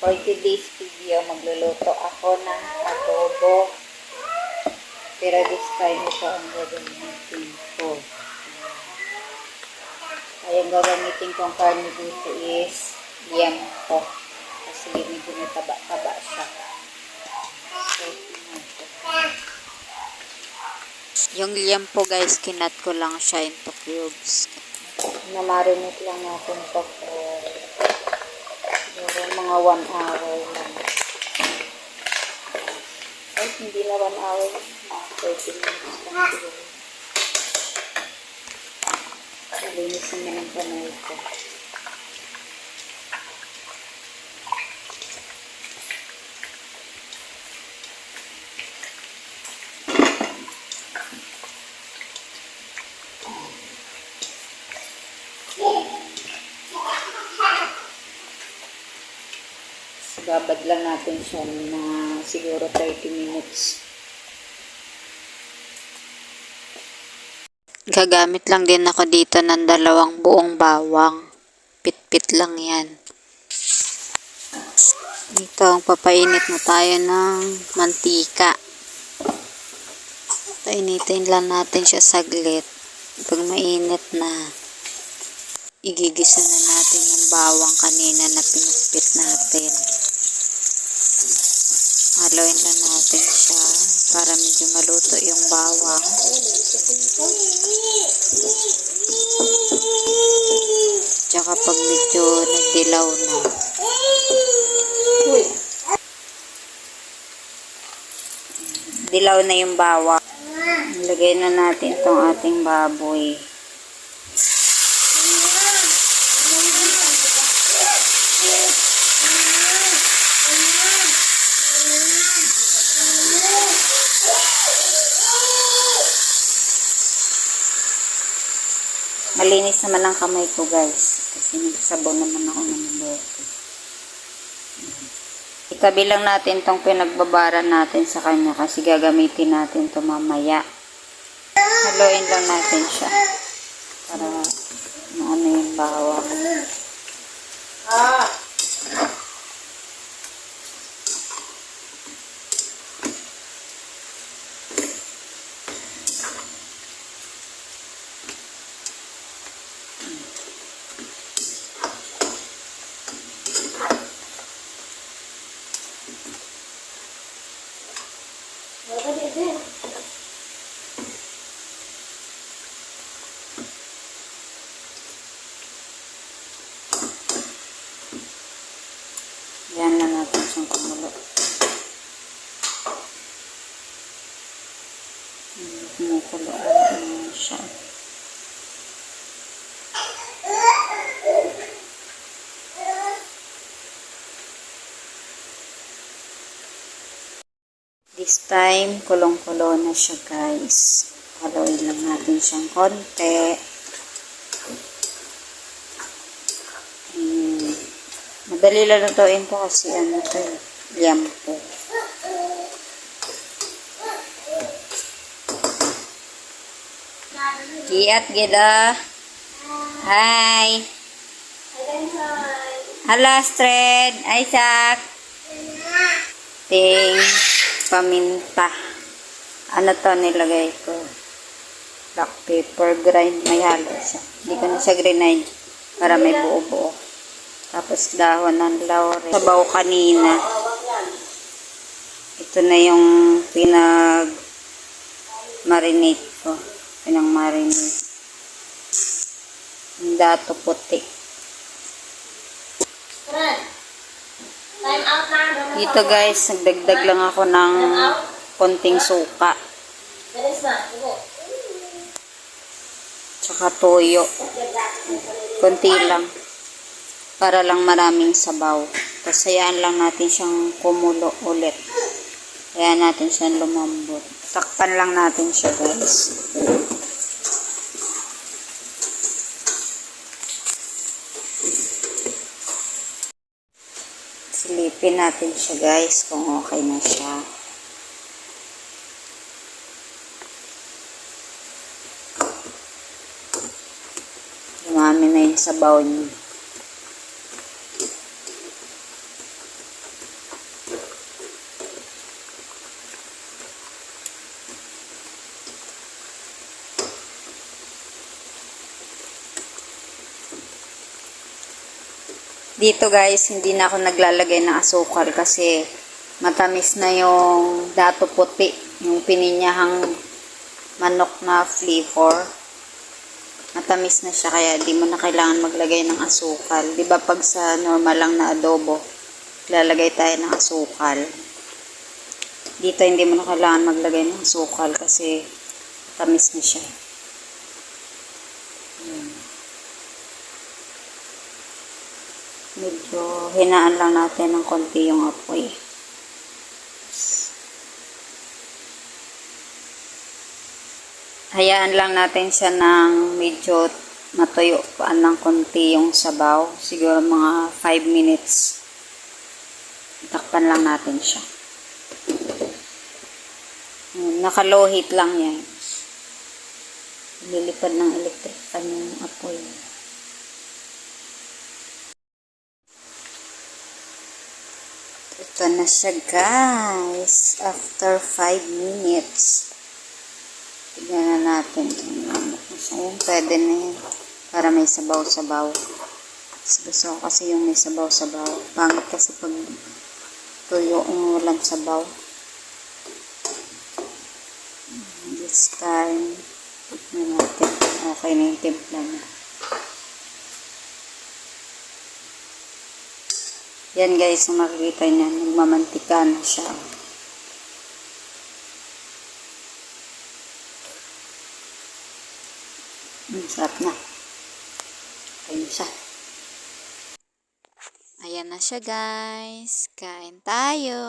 For today's video, magluluto ako ng adobo. Pero this time, ito ang gagamitin ko. Ay, ang gagamitin kong karne dito is liempo. Kasi medyo may taba-taba siya. So, yung liempo guys, kinat ko lang siya into cubes. Na-marinate lang natin ito for mga 1 hour lang. Ay, hindi na 1 hour. 30 minutes lang siguro. Malinis naman ang panay ko. Babad lang natin siya na siguro 30 minutes. Gagamit lang din ako dito ng 2 buong bawang. Pit-pit lang yan. Dito ang papainit na tayo ng mantika. Painitin lang natin siya saglit. Pag mainit na, igigisa na natin yung bawang kanina na pinupit natin. Haluin lang natin siya para medyo maluto yung bawang. Tsaka pag medyo nagdilaw na. Dilaw na yung bawang. Ilagay na natin itong ating baboy. Malinis naman ang kamay ko guys. Kasi nagsabaw naman ako ng bote. Itabi lang natin itong pinagbabaran natin sa kanya. Kasi gagamitin natin ito mamaya. Haluin lang natin siya. Para maano yung bawang. Yan na natin siyang kumulo. Kumukulo na siya. This time, kulong-kulo na siya guys. Haluin lang natin siyang konti. Madali lang lutuin to kasi ano to, liempo. Giat gida. Hi. Hello, Astrid. Isaac. Ting paminta. Ano to nilagay ko? Black pepper grind. May halo siya. Hindi ko na siya grind para may buo-buo. Tapos dahon ng laurel. Sabaw kanina. Ito na yung pinag-marinate ko. Pinang-marinate. Yung dato puti. Dito guys, nagdagdag lang ako ng konting suka. Tsaka toyo. Konti lang. Para lang maraming sabaw. Tapos hayaan lang natin siyang kumulo ulit. Hayaan natin siyang lumambot. Takpan lang natin siya guys. Silipin natin siya guys kung okay na siya. Dumami na yung sabaw niya. Dito guys, hindi na ako naglalagay ng asukal kasi matamis na yung dato puti, yung pininyahang manok na flavor. Matamis na siya kaya di mo na kailangan maglagay ng asukal. Di ba pag sa normal lang na adobo, lalagay tayo ng asukal. Dito hindi mo na kailangan maglagay ng asukal kasi matamis na siya. Medyo hinaan lang natin ng konti yung apoy. Hayaan lang natin siya ng medyo matuyo pa ng konti yung sabaw. Siguro mga 5 minutes. Takpan lang natin siya. Naka-low heat lang yan. Lilipad ng electric fan yung apoy. Ito na siya guys. After 5 minutes. Tignan na natin. Ayun, pwede na yan. Para may sabaw-sabaw. Gusto ko kasi yung may sabaw-sabaw. Pangit kasi pag tuyo yung walang sabaw. This time, tignan natin. Okay na yung timpla na. Yan guys, kung makikita niya, nagmamantika na siya. Sarap na. Kain siya. Ayan na siya guys. Kain tayo.